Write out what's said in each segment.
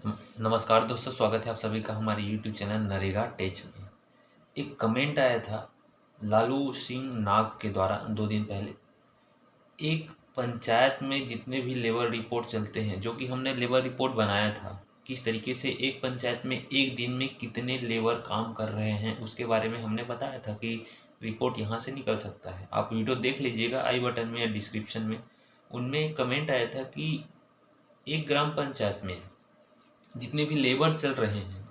नमस्कार दोस्तों, स्वागत है आप सभी का हमारे YouTube चैनल नरेगा टेच में। एक कमेंट आया था लालू सिंह नाग के द्वारा 2 दिन पहले। एक पंचायत में जितने भी लेबर रिपोर्ट चलते हैं, जो कि हमने लेबर रिपोर्ट बनाया था, किस तरीके से एक पंचायत में एक दिन में कितने लेबर काम कर रहे हैं, उसके बारे में हमने बताया था कि रिपोर्ट यहाँ से निकल सकता है। आप वीडियो देख लीजिएगा आई बटन में या डिस्क्रिप्शन में। उनमें कमेंट आया था कि एक ग्राम पंचायत में जितने भी लेबर चल रहे हैं,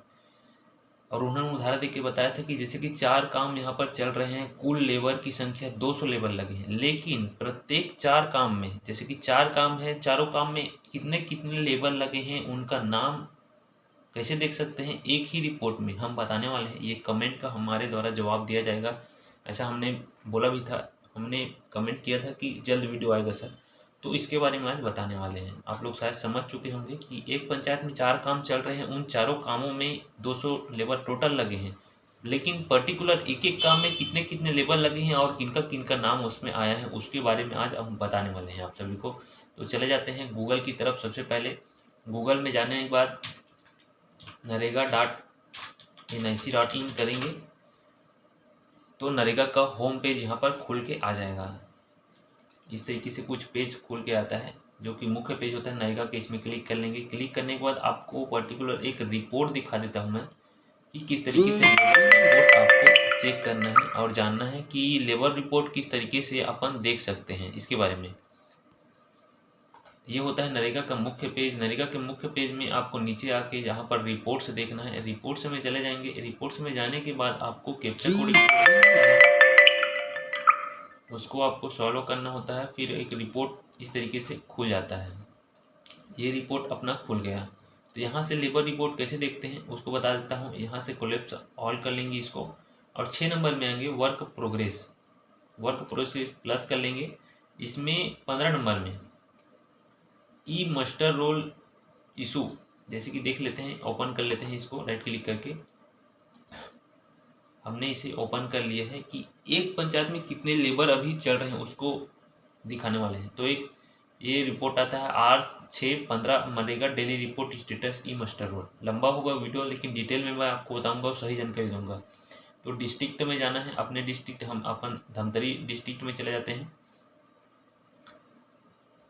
और उन्होंने उदाहरण देके बताया था कि जैसे कि 4 काम यहाँ पर चल रहे हैं, कुल लेबर की संख्या 200 लेबर लगे हैं, लेकिन प्रत्येक 4 काम में, जैसे कि 4 काम है, चारों काम में कितने कितने लेबर लगे हैं, उनका नाम कैसे देख सकते हैं, एक ही रिपोर्ट में हम बताने वाले हैं। ये कमेंट का हमारे द्वारा जवाब दिया जाएगा, ऐसा हमने बोला भी था। हमने कमेंट किया था कि जल्द वीडियो आएगा सर, तो इसके बारे में आज बताने वाले हैं। आप लोग शायद समझ चुके होंगे कि एक पंचायत में 4 काम चल रहे हैं, उन चारों कामों में 200 लेबर टोटल लगे हैं, लेकिन पर्टिकुलर एक एक काम में कितने कितने लेबर लगे हैं और किनका किनका नाम उसमें आया है, उसके बारे में आज हम बताने वाले हैं आप सभी को। तो चले जाते हैं गूगल की तरफ। सबसे पहले गूगल में जाने के बाद NREGA.NIC.in करेंगे तो नरेगा का होम पेज यहाँ पर खुल के आ जाएगा। इस तरीके से कुछ पेज खुल के आता है, जो कि मुख्य पेज होता है नरेगा के। इसमें क्लिक कर लेंगे। क्लिक करने के बाद आपको पर्टिकुलर एक रिपोर्ट दिखा देता हूँ मैं कि किस तरीके से लेबर रिपोर्ट आपको चेक करना है और जानना है कि लेबर रिपोर्ट किस तरीके से अपन देख सकते हैं, इसके बारे में। ये होता है नरेगा का मुख्य पेज। नरेगा के मुख्य पेज में आपको नीचे आके यहाँ पर रिपोर्ट्स देखना है। रिपोर्ट्स में चले जाएंगे। रिपोर्ट्स में जाने के बाद आपको कैप्चा कोड उसको आपको सॉल्व करना होता है। फिर एक रिपोर्ट इस तरीके से खुल जाता है। ये रिपोर्ट अपना खुल गया। तो यहाँ से लेबर रिपोर्ट कैसे देखते हैं उसको बता देता हूँ। यहाँ से कोलैप्स ऑल कर लेंगे इसको, और 6 नंबर में आएंगे work progress. Work progress plus कर लेंगे। इसमें 15 नंबर में ई मस्टर रोल इशू, जैसे कि देख लेते हैं, ओपन कर लेते हैं इसको राइट क्लिक करके। हमने इसे ओपन कर लिया है कि एक पंचायत में कितने लेबर अभी चल रहे हैं उसको दिखाने वाले हैं। तो एक ये रिपोर्ट आता है R6-15 MNREGA daily report status E muster roll. लंबा होगा वीडियो, लेकिन डिटेल में मैं आपको बताऊंगा और सही जानकारी दूंगा। तो डिस्ट्रिक्ट में जाना है, अपने डिस्ट्रिक्ट, हम अपन धमतरी डिस्ट्रिक्ट में चले जाते हैं।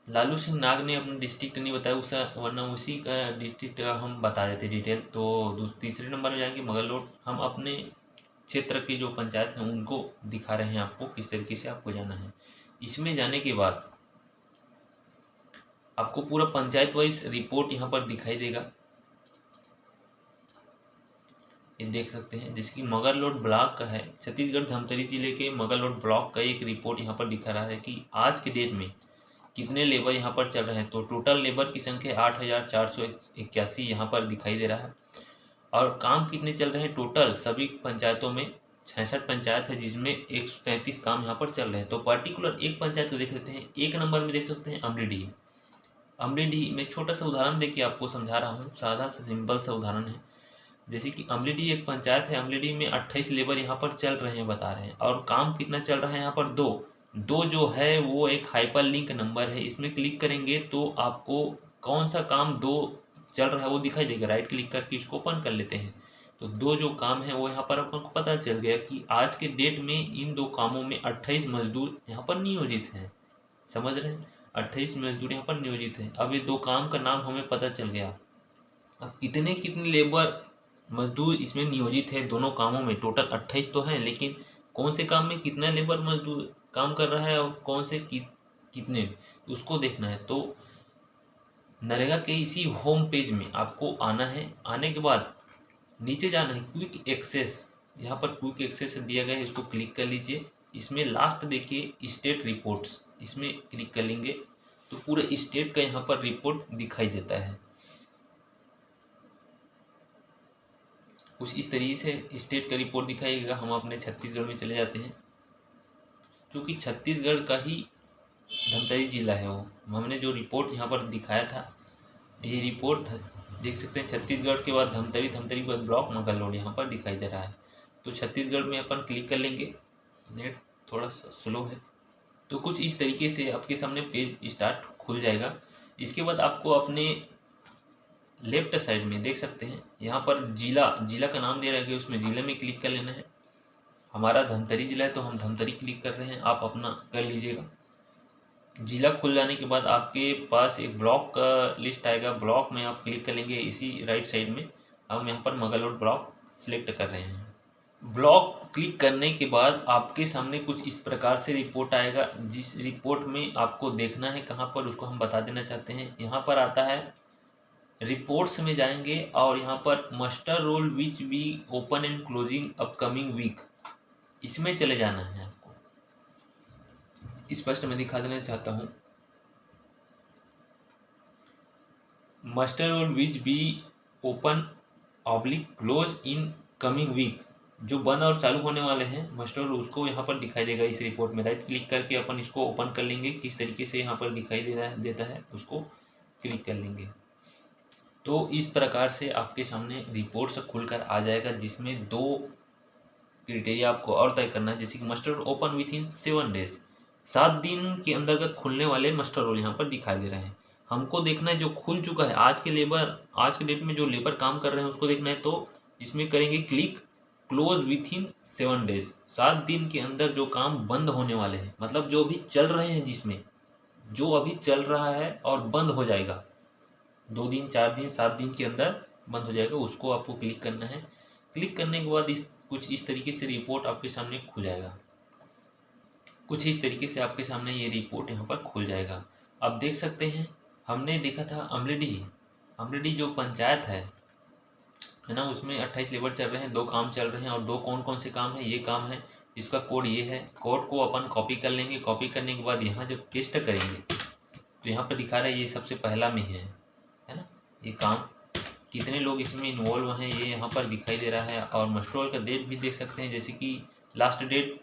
लालू सिंह नाग ने अपना डिस्ट्रिक्ट नहीं बताया उस, वरना उसी का डिस्ट्रिक्ट हम बता देते डिटेल। तो तीसरे नंबर में जाएंगे मगरलोड। हम अपने क्षेत्र की जो पंचायत हैं उनको दिखा रहे हैं आपको किस तरीके से आपको जाना है। इसमें जाने के बाद आपको पूरा पंचायत वाइज रिपोर्ट यहाँ पर दिखाई देगा। ये देख सकते हैं, जैसे कि मगरलोड ब्लॉक का है, छत्तीसगढ़ धमतरी जिले के मगरलोड ब्लॉक का एक रिपोर्ट यहाँ पर दिखा रहा है कि आज के डेट में कितने लेबर यहाँ पर चल रहे हैं। तो टोटल लेबर की संख्या 8,481 यहाँ पर दिखाई दे रहा है। और काम कितने चल रहे हैं टोटल सभी पंचायतों में, 66 पंचायत है जिसमें 133 काम यहाँ पर चल रहे हैं। तो पर्टिकुलर एक पंचायत को देख लेते हैं। एक नंबर में देख सकते हैं अमलीडीह। अमलीडीह में छोटा सा उदाहरण देके आपको समझा रहा हूँ, सादा सा सिंपल सा उदाहरण है। जैसे कि अमलीडीह एक पंचायत है, अमलीडीह में 28 लेबर यहाँ पर चल रहे हैं बता रहे हैं, और काम कितना चल रहा है यहाँ पर दो। दो जो है वो एक हाइपर लिंक नंबर है। इसमें क्लिक करेंगे तो आपको कौन सा काम दो चल रहा है वो दिखाई देगा। राइट क्लिक करके इसको ओपन कर लेते हैं। तो दो जो काम है वो यहाँ पर अपन को पता चल गया कि आज के डेट में इन दो कामों में 28 मजदूर यहाँ पर नियोजित हैं। समझ रहे हैं, 28 मजदूर यहाँ पर नियोजित हैं। अब ये दो काम का नाम हमें पता चल गया। अब कितने कितने लेबर मजदूर इसमें नियोजित है दोनों कामों में, टोटल 28 तो हैं, लेकिन कौन से काम में कितना लेबर मजदूर काम कर रहा है और कौन से कितने, उसको देखना है। तो नरेगा के इसी होम पेज में आपको आना है। आने के बाद नीचे जाना है, क्विक एक्सेस, यहाँ पर क्विक एक्सेस दिया गया है, इसको क्लिक कर लीजिए। इसमें लास्ट देखिए स्टेट रिपोर्ट्स, इसमें क्लिक कर लेंगे तो पूरे स्टेट का यहाँ पर रिपोर्ट दिखाई देता है। कुछ इस तरीके से स्टेट का रिपोर्ट दिखाएगा। हम अपने छत्तीसगढ़ में चले जाते हैं, क्योंकि छत्तीसगढ़ का ही धमतरी जिला है वो। हमने जो रिपोर्ट यहाँ पर दिखाया था, ये रिपोर्ट देख सकते हैं, छत्तीसगढ़ के बाद धमतरी, धमतरी के बाद ब्लॉक मगरलोड यहाँ पर दिखाई दे रहा है। तो छत्तीसगढ़ में अपन क्लिक कर लेंगे। नेट थोड़ा सा स्लो है। तो कुछ इस तरीके से आपके सामने पेज स्टार्ट खुल जाएगा। इसके बाद आपको अपने लेफ्ट साइड में देख सकते हैं यहाँ पर जिला का नाम दे रखा है, उसमें जिले में क्लिक कर लेना है। हमारा धमतरी जिला है तो हम धमतरी क्लिक कर रहे हैं, आप अपना कर लीजिएगा। जिला खुल जाने के बाद आपके पास एक ब्लॉक का लिस्ट आएगा, ब्लॉक में आप क्लिक करेंगे। इसी राइट साइड में हम यहाँ पर मगलरोड ब्लॉक सिलेक्ट कर रहे हैं। ब्लॉक क्लिक करने के बाद आपके सामने कुछ इस प्रकार से रिपोर्ट आएगा, जिस रिपोर्ट में आपको देखना है कहाँ पर, उसको हम बता देना चाहते हैं। यहाँ पर आता है रिपोर्ट्स में जाएंगे और यहाँ पर muster roll which be open and closing upcoming week, इसमें चले जाना है आपको। स्पष्ट मैं दिखा देना चाहता हूँ। Muster roll which be open oblique close in coming week, जो बंद और चालू होने वाले हैं मस्टर रोल, उसको यहाँ पर दिखाई देगा इस रिपोर्ट में। राइट क्लिक करके अपन इसको ओपन कर लेंगे। किस तरीके से यहाँ पर दिखाई देता है उसको क्लिक कर लेंगे। तो इस प्रकार से आपके सामने रिपोर्ट से खुलकर आ जाएगा, जिसमें 2 क्राइटेरिया आपको और तय करना है। जैसे कि muster open within 7 days, 7 दिन के अंतर्गत खुलने वाले मस्टर रोल यहाँ पर दिखाई दे रहे हैं। हमको देखना है जो खुल चुका है, आज के डेट में जो लेबर काम कर रहे हैं उसको देखना है। तो इसमें करेंगे click close with in 7 days, 7 दिन के अंदर जो काम बंद होने वाले हैं, मतलब जो भी चल रहे हैं, जिसमें जो अभी चल रहा है और बंद हो जाएगा 2 दिन 4 दिन 7 दिन के अंदर बंद हो जाएगा, उसको आपको क्लिक करना है। क्लिक करने के बाद कुछ इस तरीके से रिपोर्ट आपके सामने खुल जाएगा। कुछ इस तरीके से आपके सामने ये रिपोर्ट यहाँ पर खुल जाएगा। अब देख सकते हैं, हमने देखा था अमलेडी जो पंचायत है ना, उसमें 28 लेबर चल रहे हैं, 2 काम चल रहे हैं। और 2 कौन कौन से काम है, ये काम है, इसका कोड ये है। कोड को अपन कॉपी कर लेंगे। कॉपी करने के बाद यहाँ जब पेस्ट करेंगे तो यहाँ पर दिखा रहा है ये सबसे पहला में है ना। ये काम कितने लोग इसमें इन्वॉल्व हैं ये यहाँ पर दिखाई दे रहा है। और मस्टर रोल का डेट भी देख सकते हैं, जैसे कि लास्ट डेट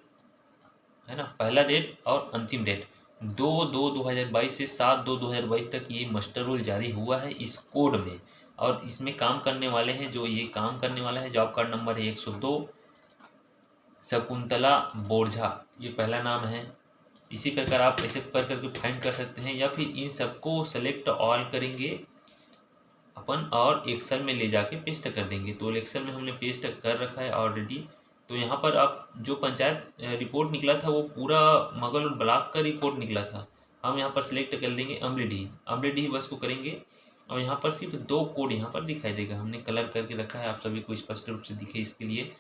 है ना, पहला डेट और अंतिम डेट 2/2/2022 से 7/2/2022 तक ये मस्टर रोल जारी हुआ है इस कोड में। और इसमें काम करने वाले हैं, जो ये काम करने वाला है, जॉब कार्ड नंबर है 102 शकुंतला बोरझा, ये पहला नाम है। इसी प्रकार आप ऐसे करके फाइंड कर सकते हैं, या फिर इन सबको सेलेक्ट ऑल करेंगे अपन और एक्सेल में ले जाके पेस्ट कर देंगे। तो एक्सेल में हमने पेस्ट कर रखा है ऑलरेडी। तो यहाँ पर आप जो पंचायत रिपोर्ट निकला था वो पूरा मगल ब्लॉक का रिपोर्ट निकला था। हम यहाँ पर सिलेक्ट कर देंगे अमलेडी बस को करेंगे। और यहाँ पर सिर्फ 2 कोड यहाँ पर दिखाई देगा, हमने कलर करके रखा है आप सभी को स्पष्ट रूप से दिखे इसके लिए।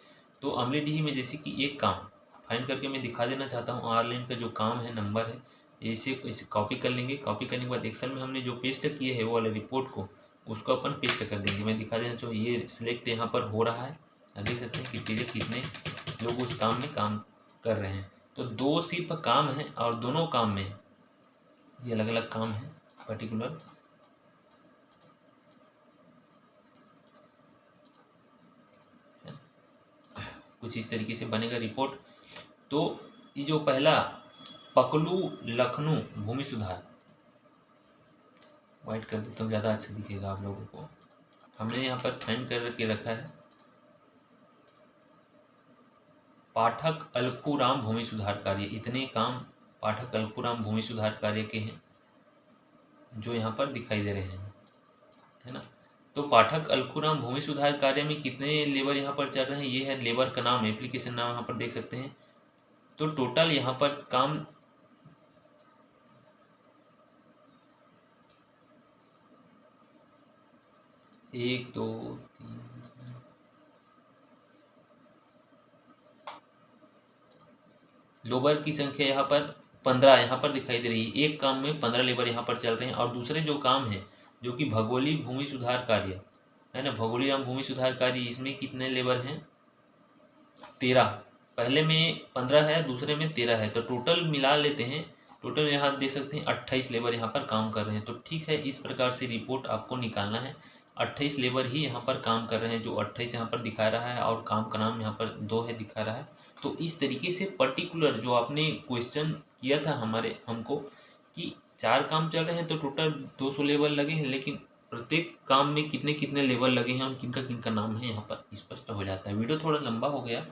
तो अमलेडी में जैसे कि एक काम फाइंड करके मैं दिखा देना चाहता हूँ। ऑनलाइन का जो काम है नंबर है, इसे कॉपी कर लेंगे। कॉपी करने के बाद एक्सेल में हमने जो पेस्ट किए है वो वाले रिपोर्ट को, उसको अपन पेस्ट कर देंगे। मैं दिखा देना चाहूँ, ये सिलेक्ट यहाँ पर हो रहा है। देख सकते हैं कि कितने लोग उस काम में काम कर रहे हैं। तो 2 सिर्फ काम है और दोनों काम में ये अलग अलग काम है पर्टिकुलर। कुछ इस तरीके से बनेगा रिपोर्ट। तो ये जो पहला पकलू लखनऊ भूमि सुधार, वाइट कर देता हूँ, ज़्यादा अच्छा दिखेगा आप लोगों को। हमने यहाँ पर फाइंड करके रखा है पाठक अलखूराम भूमि सुधार कार्य। इतने काम पाठक अलखूराम भूमि सुधार कार्य के हैं जो यहाँ पर दिखाई दे रहे हैं, है ना। तो पाठक अलखूराम भूमि सुधार कार्य में कितने लेबर यहाँ पर चल रहे हैं, ये है लेबर का नाम, एप्लीकेशन नाम यहाँ पर देख सकते हैं। तो टोटल यहाँ पर काम 1 2 3 लेबर की संख्या यहाँ पर 15 यहाँ पर दिखाई दे रही है। एक काम में 15 लेबर यहाँ पर चल रहे हैं। और दूसरे जो काम है जो कि भगोली भूमि सुधार कार्य है ना, भगोली राम भूमि सुधार कार्य, इसमें कितने लेबर हैं, 13। पहले में 15 है, दूसरे में 13 है, तो टोटल मिला लेते हैं। टोटल यहाँ देख सकते हैं 28 लेबर यहाँ पर काम कर रहे हैं। तो ठीक है, इस प्रकार से रिपोर्ट आपको निकालना है। 28 लेबर ही यहाँ पर काम कर रहे हैं, जो 28 यहाँ पर दिखा रहा है, और काम का नाम यहाँ पर 2 है दिखा रहा है। तो इस तरीके से पर्टिकुलर जो आपने क्वेश्चन किया था हमको कि 4 काम चल रहे हैं तो टोटल 200 लेबर लगे हैं, लेकिन प्रत्येक काम में कितने कितने लेबर लगे हैं और किनका किनका नाम है यहाँ पर स्पष्ट हो जाता है। वीडियो थोड़ा लंबा हो गया,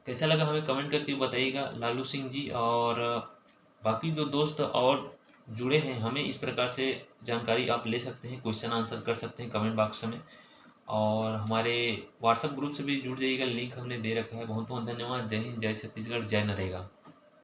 कैसा लगा हमें कमेंट करके बताइएगा लालू सिंह जी। और बाकी जो दोस्त और जुड़े हैं, हमें इस प्रकार से जानकारी आप ले सकते हैं, क्वेश्चन आंसर कर सकते हैं कमेंट बॉक्स में। और हमारे व्हाट्सएप ग्रुप से भी जुड़ जाइएगा, लिंक हमने दे रखा है। बहुत बहुत धन्यवाद। जय हिंद, जय छत्तीसगढ़, जय नरेगा।